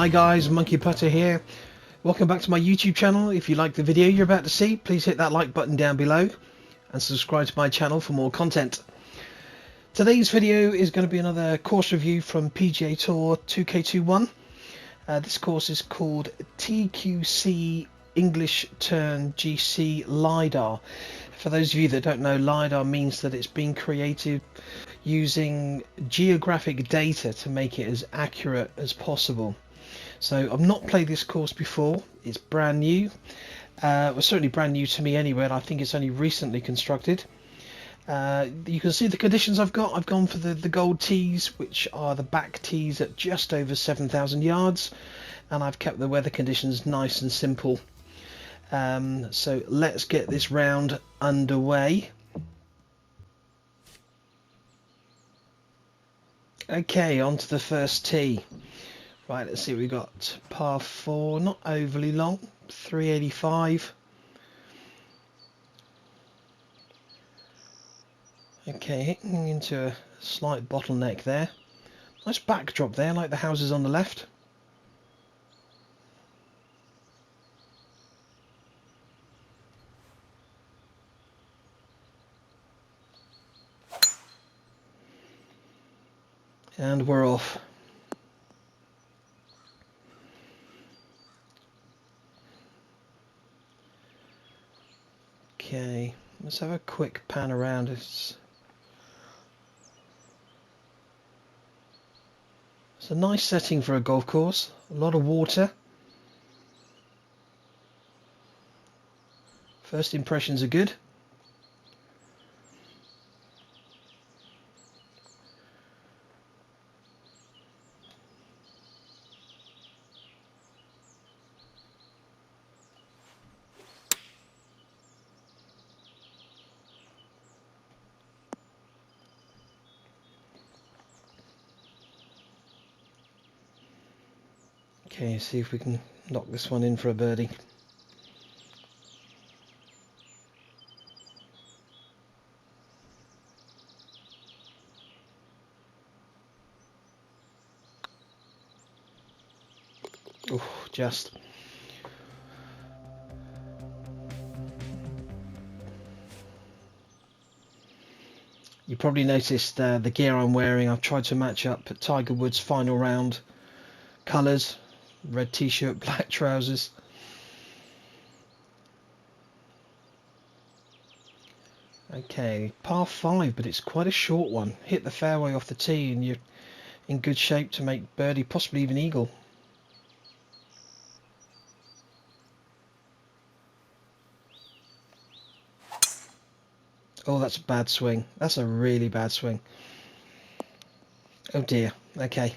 Hi guys, Monkey Putter here. Welcome back to my YouTube channel. If you like the video you're about to see, please hit that like button down below and subscribe to my channel for more content. Today's video is going to be another course review from PGA Tour 2K21. This course is called TQC English Turn GC LiDAR. For those of you that don't know, LiDAR means that it's been created using geographic data to make it as accurate as possible. So I've not played this course before, it's brand new. Well, certainly brand new to me anyway, and I think it's only recently constructed. You can see the conditions I've got. I've gone for the gold tees, which are the back tees at just over 7,000 yards, and I've kept the weather conditions nice and simple. So let's get this round underway. Okay, on to the first tee. Right, let's see what we've got. Par 4, not overly long, 385. Okay, hitting into a slight bottleneck there. Nice backdrop there, like the houses on the left. And we're off. Okay, let's have a quick pan around. It's a nice setting for a golf course. A lot of water. First impressions are good. Okay, see if we can knock this one in for a birdie. Oh, just. You probably noticed the gear I'm wearing. I've tried to match up Tiger Woods' final round colours. Red t-shirt, black trousers. Okay, par 5, but it's quite a short one. Hit the fairway off the tee and you're in good shape to make birdie, possibly even eagle. Oh, that's a bad swing. That's a really bad swing. Oh dear. Okay.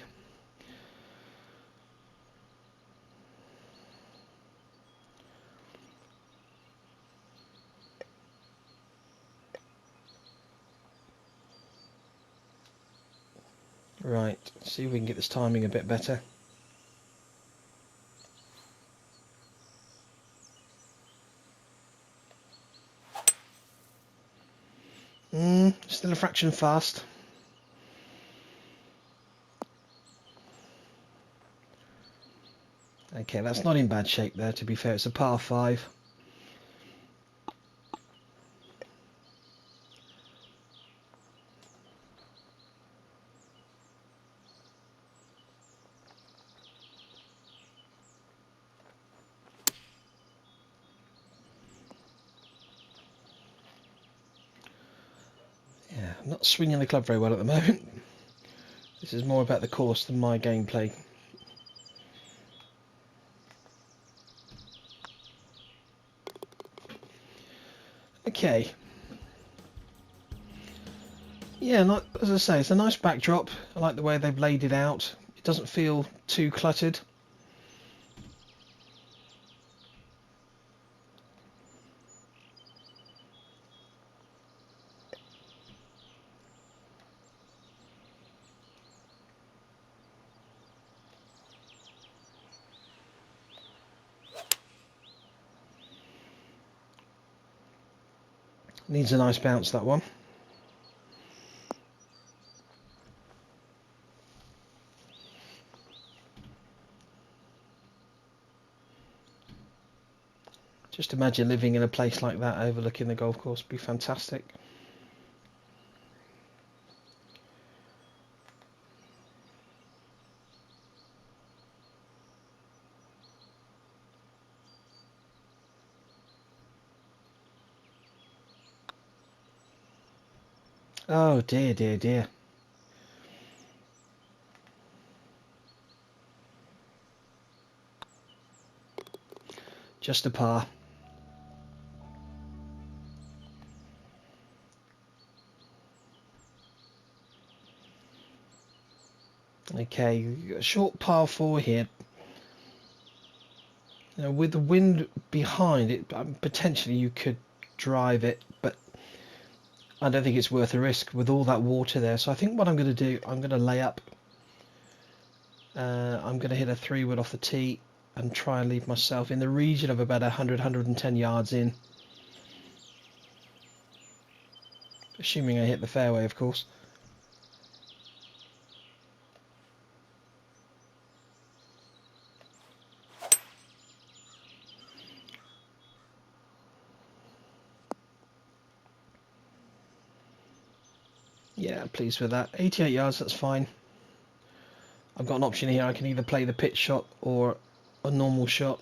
Right, see if we can get this timing a bit better. Still a fraction fast. Okay, that's not in bad shape there, to be fair. It's a par 5. Yeah, I'm not swinging the club very well at the moment. This is more about the course than my gameplay. Okay. Yeah, not, as I say, it's a nice backdrop. I like the way they've laid it out. It doesn't feel too cluttered. Needs a nice bounce, that one. Just imagine living in a place like that overlooking the golf course. It'd be fantastic. Oh dear, dear, dear. Just a par. Okay, a short par 4 here. Now, with the wind behind it, potentially you could drive it, but I don't think it's worth the risk with all that water there. So I think what I'm going to do, I'm going to lay up. I'm going to hit a 3-wood off the tee and try and leave myself in the region of about 100-110 yards in. Assuming I hit the fairway, of course. Yeah, pleased with that. 88 yards, that's fine. I've got an option here. I can either play the pitch shot or a normal shot.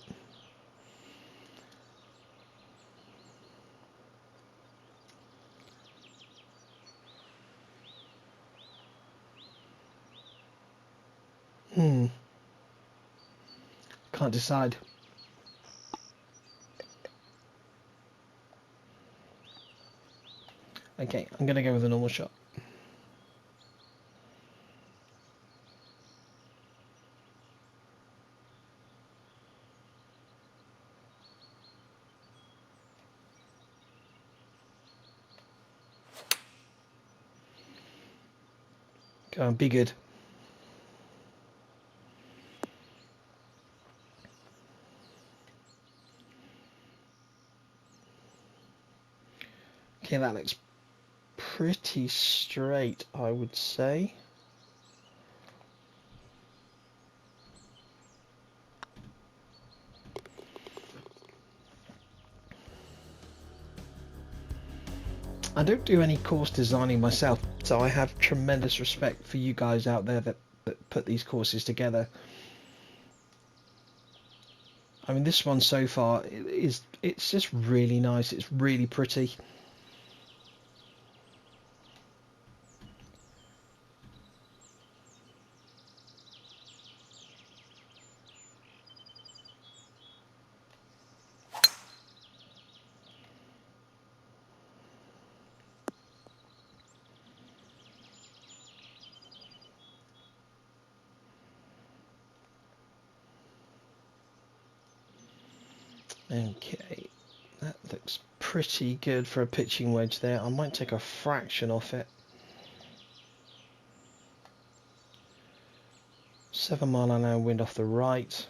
Can't decide. Okay, I'm going to go with a normal shot. Go on, be good. Okay, that looks pretty straight, I would say. I don't do any course designing myself, so I have tremendous respect for you guys out there that put these courses together. I mean, this one so far it's just really nice. It's really pretty. Okay, that looks pretty good for a pitching wedge there. I might take a fraction off it. 7-mile-an-hour wind off the right.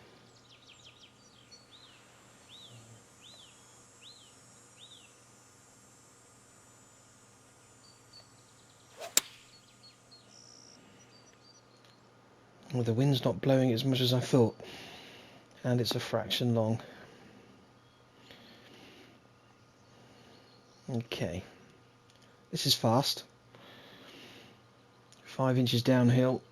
Well, the wind's not blowing as much as I thought, and it's a fraction long. Okay, this is fast. 5 inches downhill.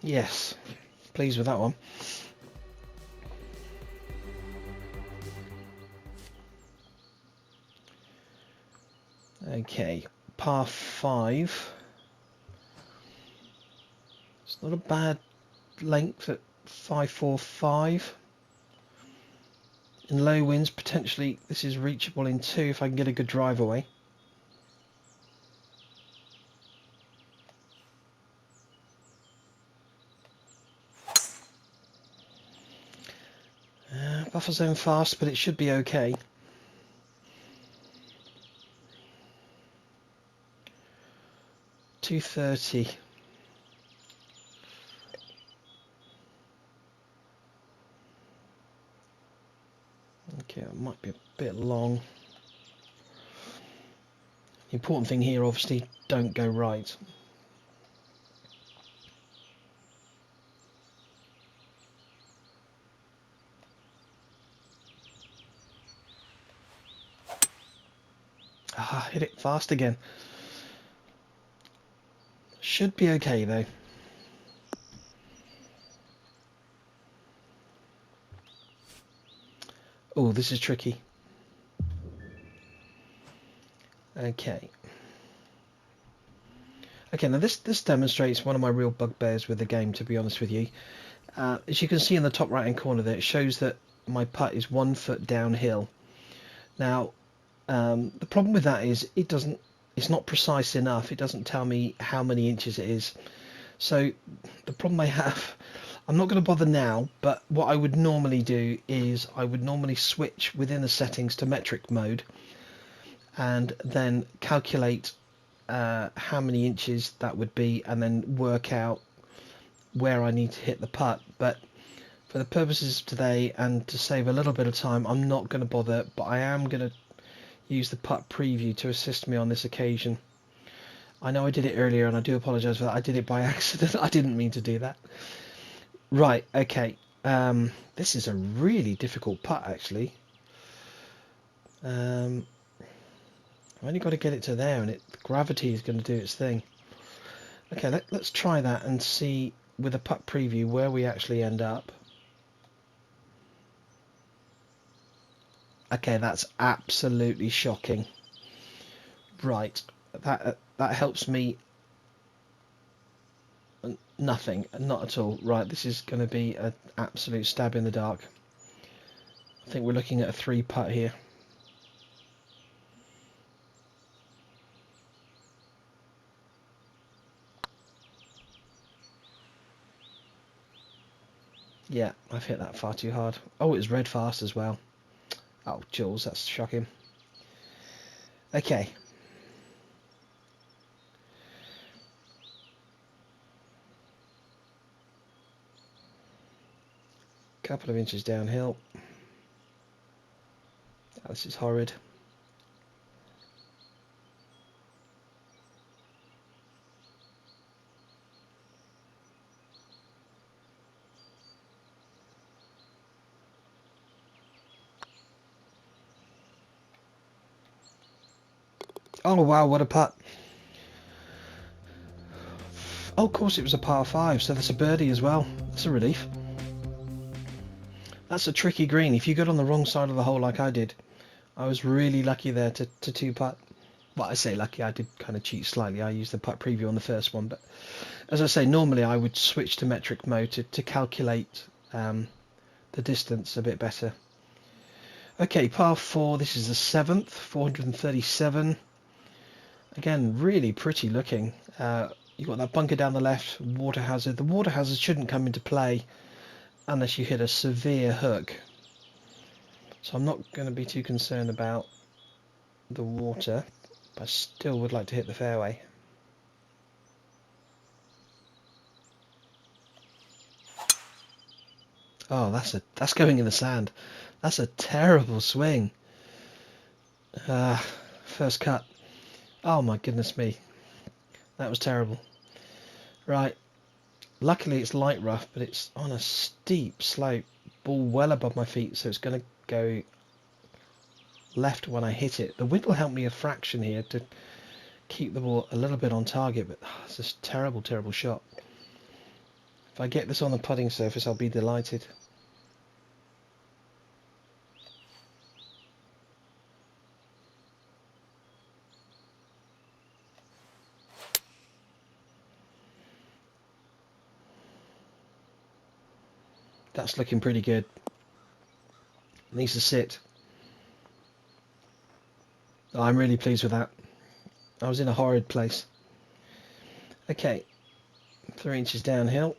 Yes, pleased with that one. Okay, par 5. It's not a bad length at 545. In low winds, potentially this is reachable in 2 if I can get a good drive away. Buffer zone fast, but it should be okay. .230. Okay, it might be a bit long. The important thing here, obviously, don't go right. Ah, hit it fast again. Should be okay though. Oh, this is tricky. Okay. Okay, now this demonstrates one of my real bugbears with the game, to be honest with you. As you can see in the top right hand corner there, it shows that my putt is 1 foot downhill. Now, the problem with that is it's not precise enough. It doesn't tell me how many inches it is. So the problem I have, I'm not going to bother now, but what I would normally do is I would normally switch within the settings to metric mode and then calculate how many inches that would be and then work out where I need to hit the putt. But for the purposes of today and to save a little bit of time, I'm not going to bother, but I am going to use the putt preview to assist me on this occasion. I know I did it earlier and I do apologise for that. I did it by accident. I didn't mean to do that. Right, okay. This is a really difficult putt actually. I've only got to get it to there and gravity is going to do its thing. Okay, let's try that and see with a putt preview where we actually end up. Okay, that's absolutely shocking. Right, that helps me nothing, not at all. Right, this is going to be an absolute stab in the dark. I think we're looking at a 3 putt here. Yeah, I've hit that far too hard. Oh, it's red fast as well. Oh, Jules, that's shocking. Okay. Couple of inches downhill. Oh, this is horrid. Oh wow, what a putt. Oh, of course it was a par 5, so that's a birdie as well. That's a relief. That's a tricky green. If you got on the wrong side of the hole like I did, I was really lucky there to 2-putt. Well, I say lucky, I did kind of cheat slightly. I used the putt preview on the first one, but as I say, normally I would switch to metric mode to calculate the distance a bit better. Okay, par 4, this is the 7th, 437. Again, really pretty looking. You've got that bunker down the left, water hazard. The water hazard shouldn't come into play unless you hit a severe hook. So I'm not going to be too concerned about the water, but I still would like to hit the fairway. Oh, that's going in the sand. That's a terrible swing. First cut. Oh my goodness me. That was terrible. Right. Luckily it's light rough, but it's on a steep slope. Ball well above my feet, so it's going to go left when I hit it. The wind will help me a fraction here to keep the ball a little bit on target, but it's a terrible, terrible shot. If I get this on the putting surface, I'll be delighted. That's looking pretty good. Needs to sit. Oh, I'm really pleased with that. I was in a horrid place. Okay, 3 inches downhill.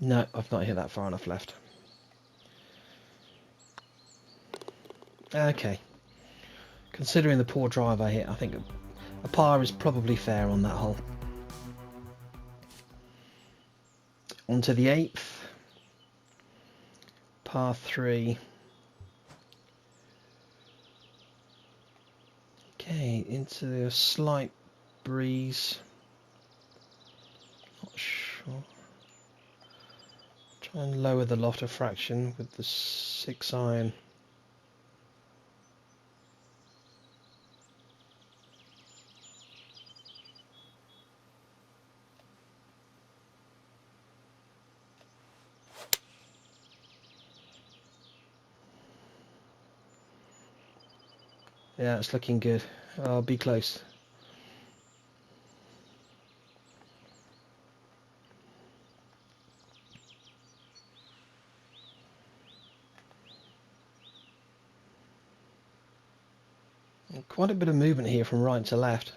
No, I've not hit that far enough left. Okay. Considering the poor drive I hit, I think a par is probably fair on that hole. On to the 8th. Par 3. Okay, into a slight breeze. Not sure. Try and lower the loft fraction with the 6 iron. Yeah, it's looking good. I'll be close. Quite a bit of movement here from right to left.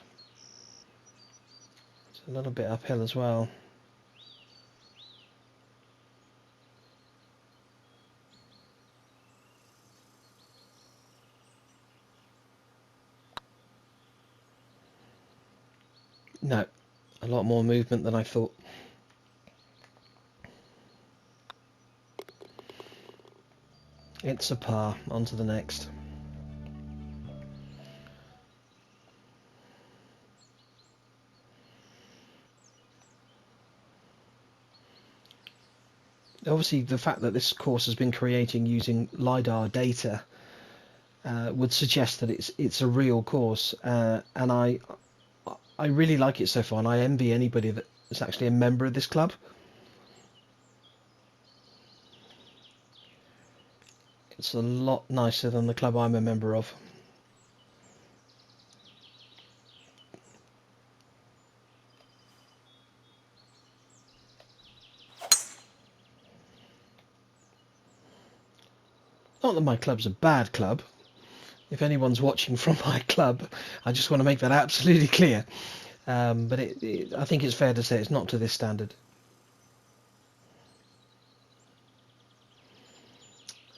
It's a little bit uphill as well. No, a lot more movement than I thought. It's a par. On to the next. Obviously, the fact that this course has been creating using LiDAR data would suggest that it's a real course, and I really like it so far, and I envy anybody that is actually a member of this club. It's a lot nicer than the club I'm a member of. Not that my club's a bad club. If anyone's watching from my club, I just want to make that absolutely clear. But I think it's fair to say it's not to this standard.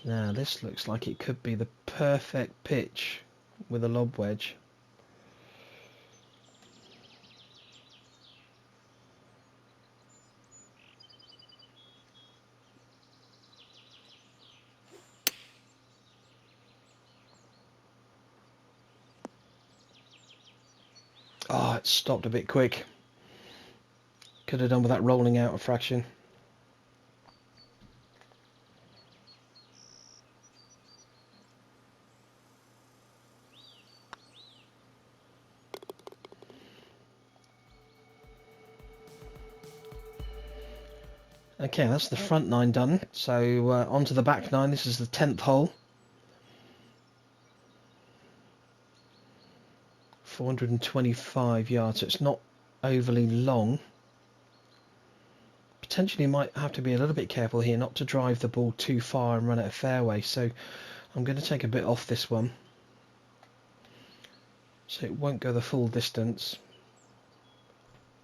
Now this looks like it could be the perfect pitch with a lob wedge. Oh, it stopped a bit quick. Could have done with that rolling out a fraction. Okay, that's the front 9 done. So on to the back 9. This is the 10th hole. 425 yards, so it's not overly long. Potentially might have to be a little bit careful here not to drive the ball too far and run out of fairway, so I'm going to take a bit off this one so it won't go the full distance.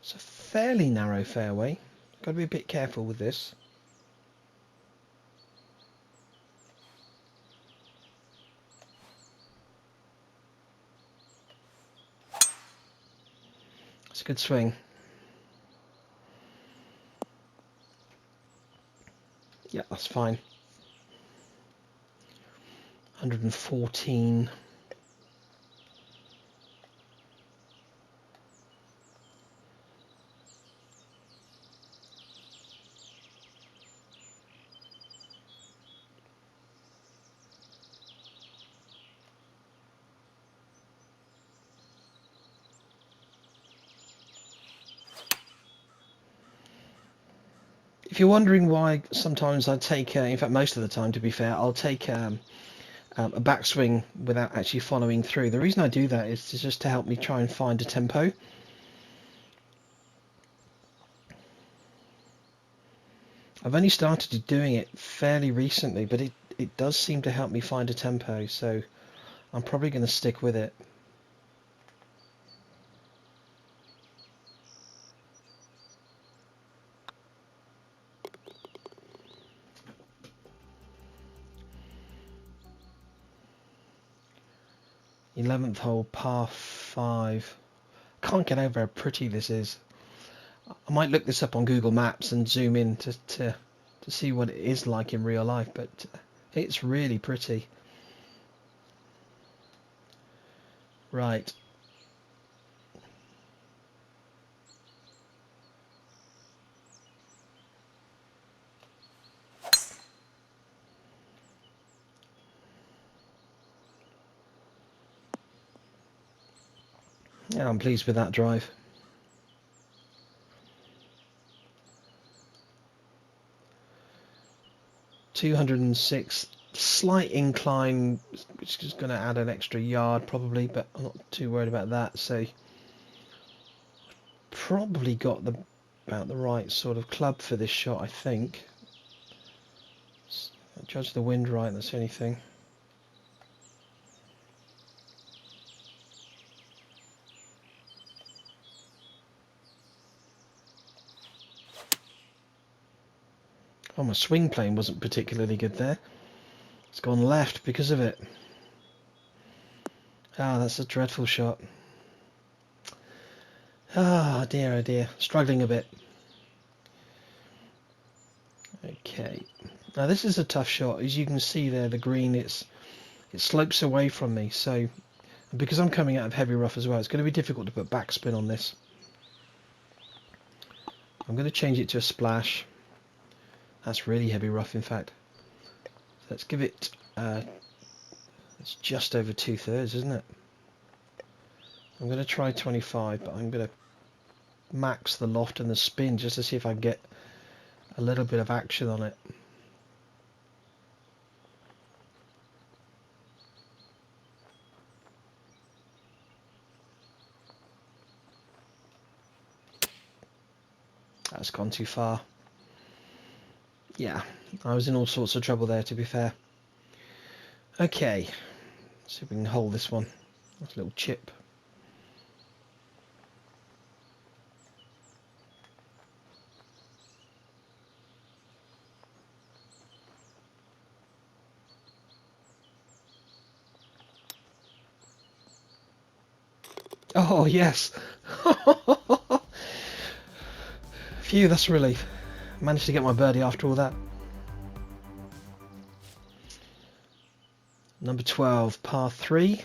It's a fairly narrow fairway, got to be a bit careful with this. It's a good swing. Yeah, that's fine. 114. If you're wondering why sometimes I take, in fact most of the time to be fair, I'll take a backswing without actually following through. The reason I do that is just to help me try and find a tempo. I've only started doing it fairly recently, but it does seem to help me find a tempo, so I'm probably going to stick with it. 11th hole, par 5. Can't get over how pretty this is. I might look this up on Google Maps and zoom in to see what it is like in real life, but it's really pretty. Right. Yeah, I'm pleased with that drive. .206, slight incline, which is going to add an extra yard probably, but I'm not too worried about that. So probably got about the right sort of club for this shot, I think. Judge the wind right, that's the only thing. Oh, my swing plane wasn't particularly good there. It's gone left because of it. Ah, that's a dreadful shot. Ah, dear, oh dear. Struggling a bit. Okay. Now this is a tough shot. As you can see there, the green, it slopes away from me. So, because I'm coming out of heavy rough as well, it's going to be difficult to put backspin on this. I'm going to change it to a splash. That's really heavy rough, in fact. Let's give it, it's just over 2/3, isn't it? I'm going to try 25, but I'm going to max the loft and the spin just to see if I can get a little bit of action on it. That's gone too far. Yeah, I was in all sorts of trouble there, to be fair. Okay, see if we can hold this one. That's a little chip. Oh, yes. Phew, that's a relief. Managed to get my birdie after all that. Number 12, par 3.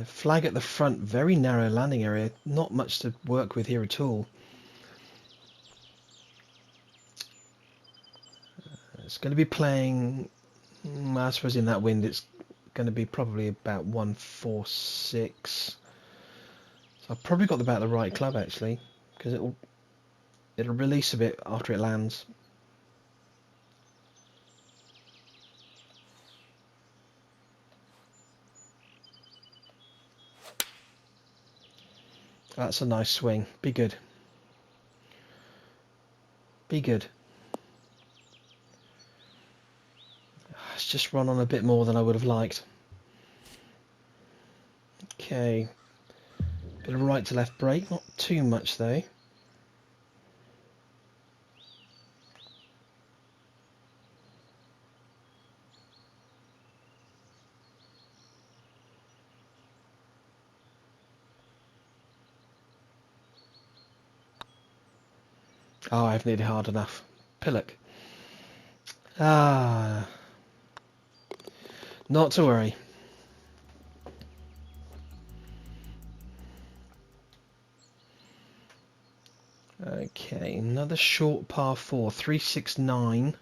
Flag at the front, very narrow landing area. Not much to work with here at all. It's going to be playing, I suppose in that wind it's going to be probably about 146. So I've probably got about the right club actually, because it'll release a bit after it lands. That's a nice swing. Be good. Be good. It's just run on a bit more than I would have liked. Okay. Bit of right to left break, not too much though. Oh, I've nearly hard enough. Pillock. Ah. Not to worry. Okay, another short par 4, 369.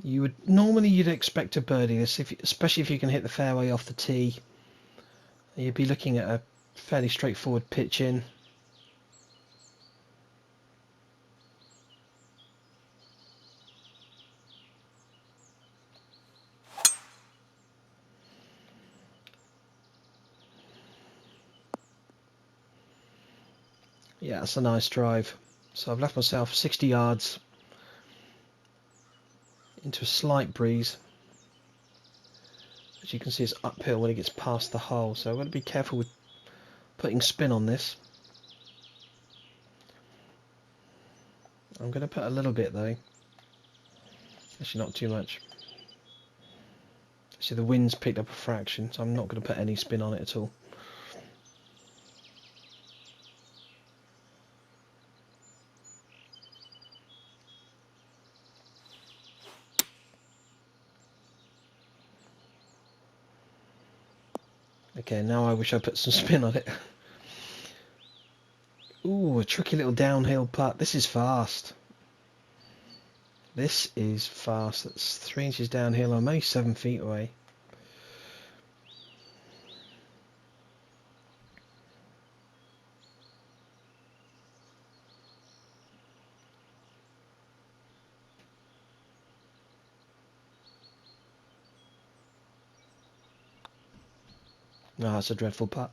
You'd expect to birdie this, especially if you can hit the fairway off the tee. You'd be looking at a fairly straightforward pitch in. Yeah, it's a nice drive. So I've left myself 60 yards into a slight breeze. As you can see, it's uphill when it gets past the hole, so I've got to be careful with putting spin on this. I'm going to put a little bit though. Actually, not too much. So the wind's picked up a fraction, so I'm not going to put any spin on it at all. Okay, now I wish I put some spin on it. Ooh, a tricky little downhill putt. This is fast. This is fast. That's 3 inches downhill. I'm only 7 feet away. Oh, that's a dreadful putt.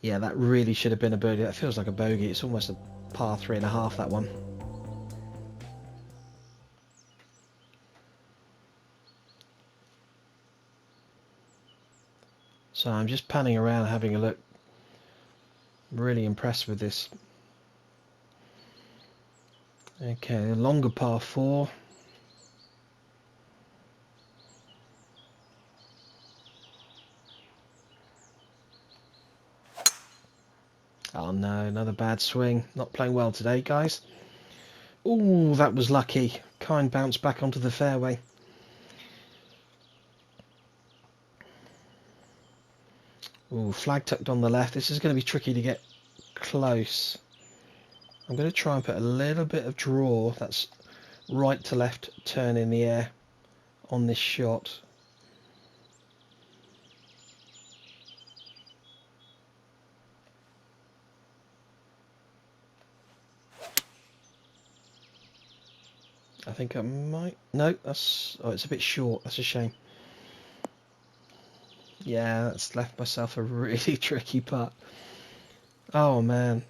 Yeah, that really should have been a birdie. That feels like a bogey. It's almost a par 3.5, that one. So I'm just panning around having a look. Really impressed with this. Okay, a longer par 4. Oh no, another bad swing. Not playing well today, guys. Ooh, that was lucky. Kind bounce back onto the fairway. Ooh, flag tucked on the left. This is going to be tricky to get close. I'm going to try and put a little bit of draw, that's right to left turn in the air, on this shot. I think I might... No, that's... Oh, it's a bit short. That's a shame. Yeah, that's left myself a really tricky putt. Oh, man.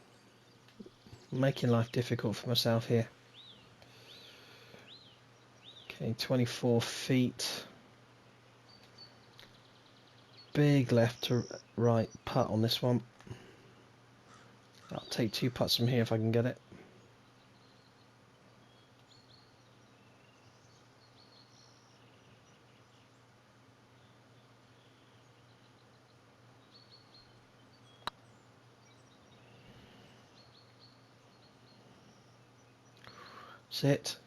Making life difficult for myself here. Okay, 24 feet. Big left to right putt on this one. I'll take 2 putts from here if I can get it. Sit.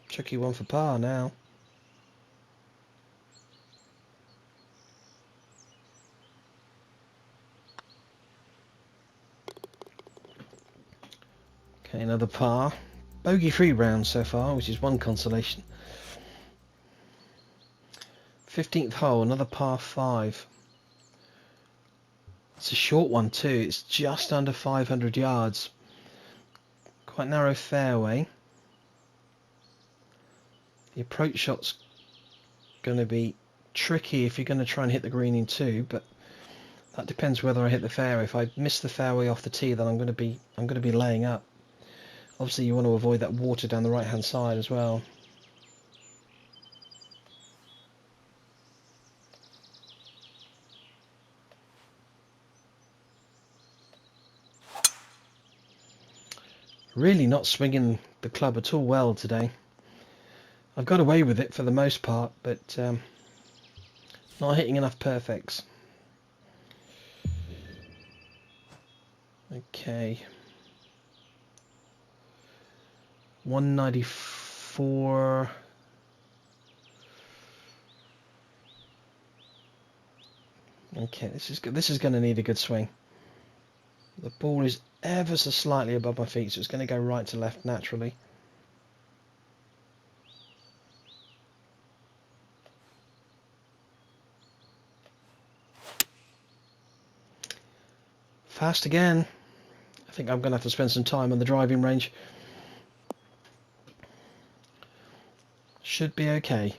Tricky one for par now. Okay, another par. Bogey-free round so far, which is one consolation. 15th hole, another par 5. It's a short one too. It's just under 500 yards. Quite narrow fairway. The approach shot's going to be tricky if you're going to try and hit the green in 2, but that depends whether I hit the fairway. If I miss the fairway off the tee, then I'm going to be laying up. Obviously, you want to avoid that water down the right-hand side as well. Really not swinging the club at all well today. I've got away with it for the most part, but not hitting enough perfects. Okay. 194. Okay, this is good. This is going to need a good swing. The ball is ever so slightly above my feet, so it's going to go right to left naturally. Fast again. I think I'm going to have to spend some time on the driving range. Should be okay.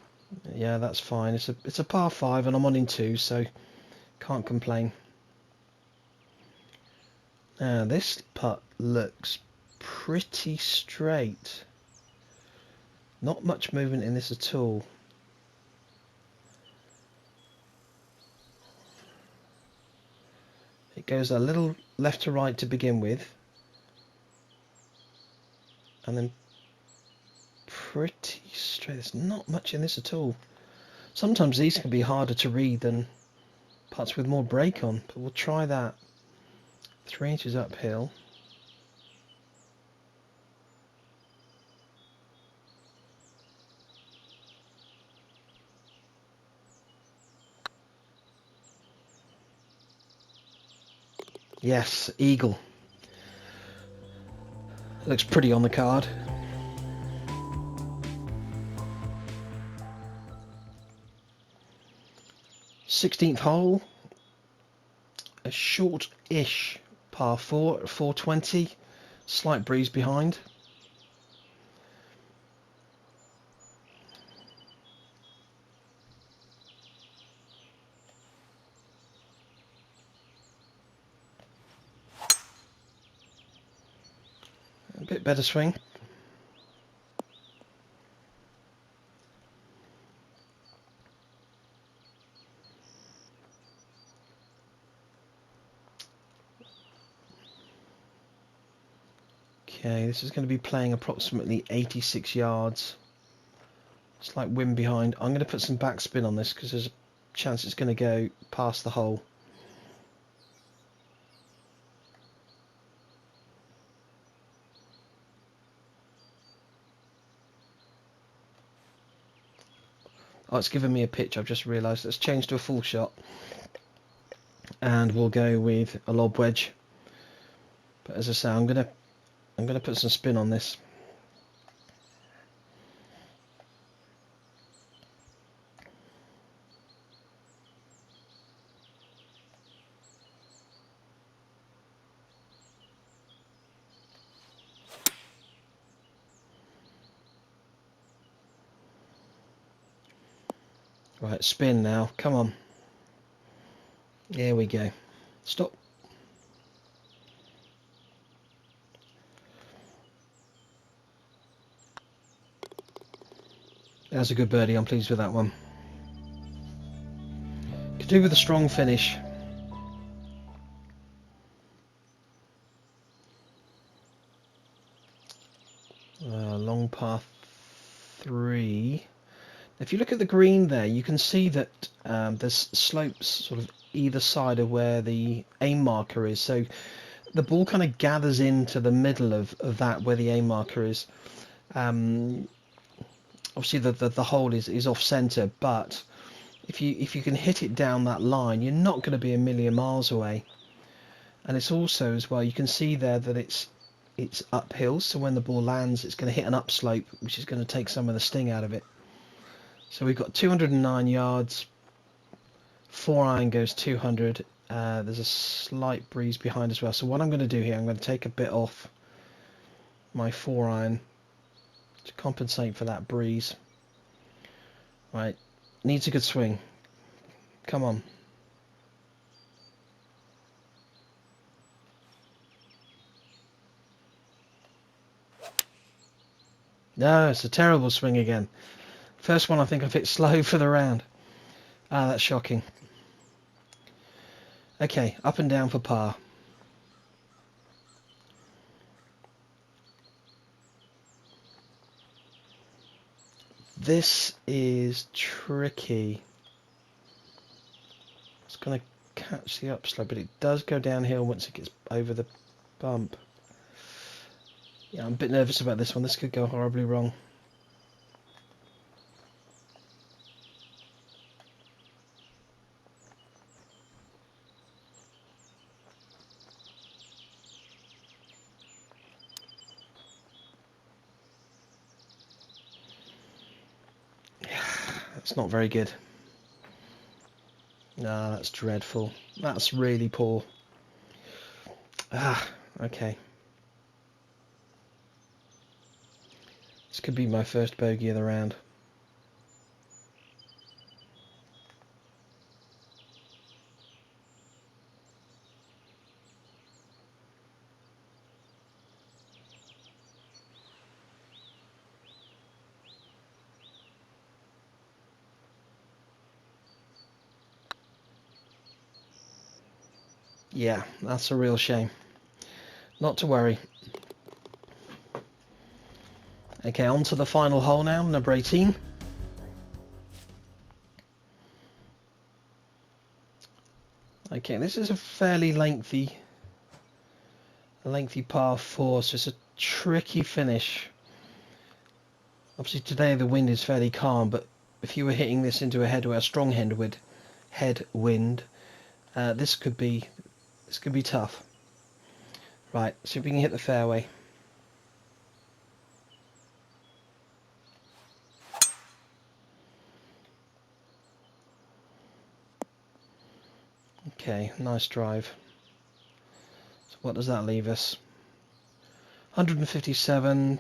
Yeah, that's fine. It's a par 5 and I'm on in 2, so can't complain. Now this putt looks pretty straight. Not much movement in this at all. It goes a little left to right to begin with. and then pretty straight. There's not much in this at all. Sometimes these can be harder to read than parts with more break on, but we'll try that. 3 inches uphill. Yes, eagle. Looks pretty on the card. Sixteenth hole, a short-ish par 4 at 420, slight breeze behind. A bit better swing. Okay, this is going to be playing approximately 86 yards. Slight wind behind. I'm going to put some backspin on this because there's a chance it's going to go past the hole. Oh, it's given me a pitch, I've just realised. Let's change to a full shot. And we'll go with a lob wedge. But as I say, I'm gonna put some spin on this. Right, spin now. Come on. Here we go. Stop. That's a good birdie. I'm pleased with that one. Could do with a strong finish. Long par 3. If you look at the green there, you can see that there's slopes sort of either side of where the aim marker is. So the ball kind of gathers into the middle of that where the aim marker is. Obviously the hole is off centre, but if you can hit it down that line, you're not going to be a million miles away. And it's also, as well, you can see there that it's uphill, so when the ball lands it's going to hit an upslope, which is going to take some of the sting out of it. So we've got 209 yards, 4-iron goes 200, there's a slight breeze behind as well. So what I'm going to do here, I'm going to take a bit off my 4-iron to compensate for that breeze. Right, needs a good swing. Come on. No, it's a terrible swing again. First one I think I've hit slow for the round. Ah, that's shocking. Okay, up and down for par. This is tricky. It's going to catch the upslope, but it does go downhill once it gets over the bump. Yeah, I'm a bit nervous about this one. This could go horribly wrong. That's not very good. No, that's dreadful. That's really poor. Ah, okay. This could be my first bogey of the round. Yeah, that's a real shame. Not to worry. Okay, on to the final hole now, number 18. Okay, this is a fairly lengthy par 4, so it's a tricky finish. Obviously today the wind is fairly calm, but if you were hitting this into a strong headwind, this could be tough. Right, see if we can hit the fairway. Okay, nice drive. So what does that leave us? 157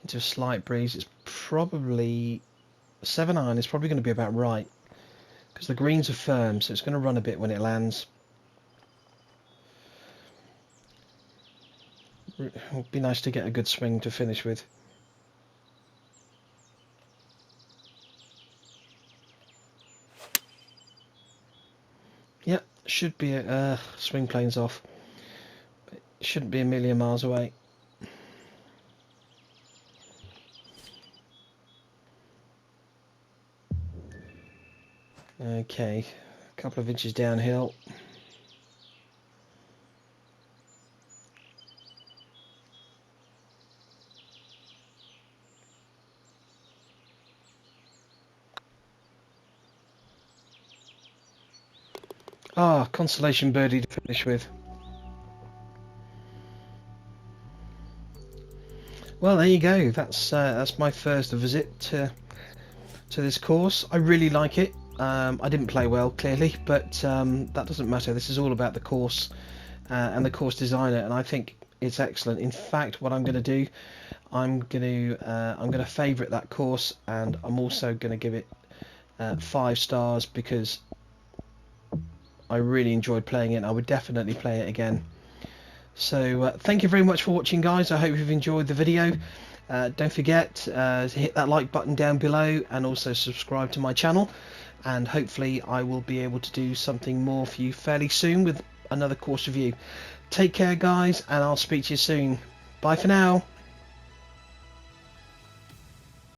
into a slight breeze. It's probably 7-iron is probably going to be about right, because the greens are firm, so it's going to run a bit when it lands. It would be nice to get a good swing to finish with. Yep, should be a swing planes off. It shouldn't be a million miles away. Okay, a couple of inches downhill. Ah, consolation birdie to finish with. Well, there you go. That's my first visit to this course. I really like it. I didn't play well, clearly, but that doesn't matter. This is all about the course and the course designer, and I think it's excellent. In fact, what I'm going to do, I'm going to favourite that course, and I'm also going to give it 5 stars because I really enjoyed playing it. I would definitely play it again. So thank you very much for watching, guys. I hope you've enjoyed the video. Don't forget to hit that like button down below, and also subscribe to my channel, and hopefully I will be able to do something more for you fairly soon with another course review. Take care, guys, and I'll speak to you soon. Bye for now.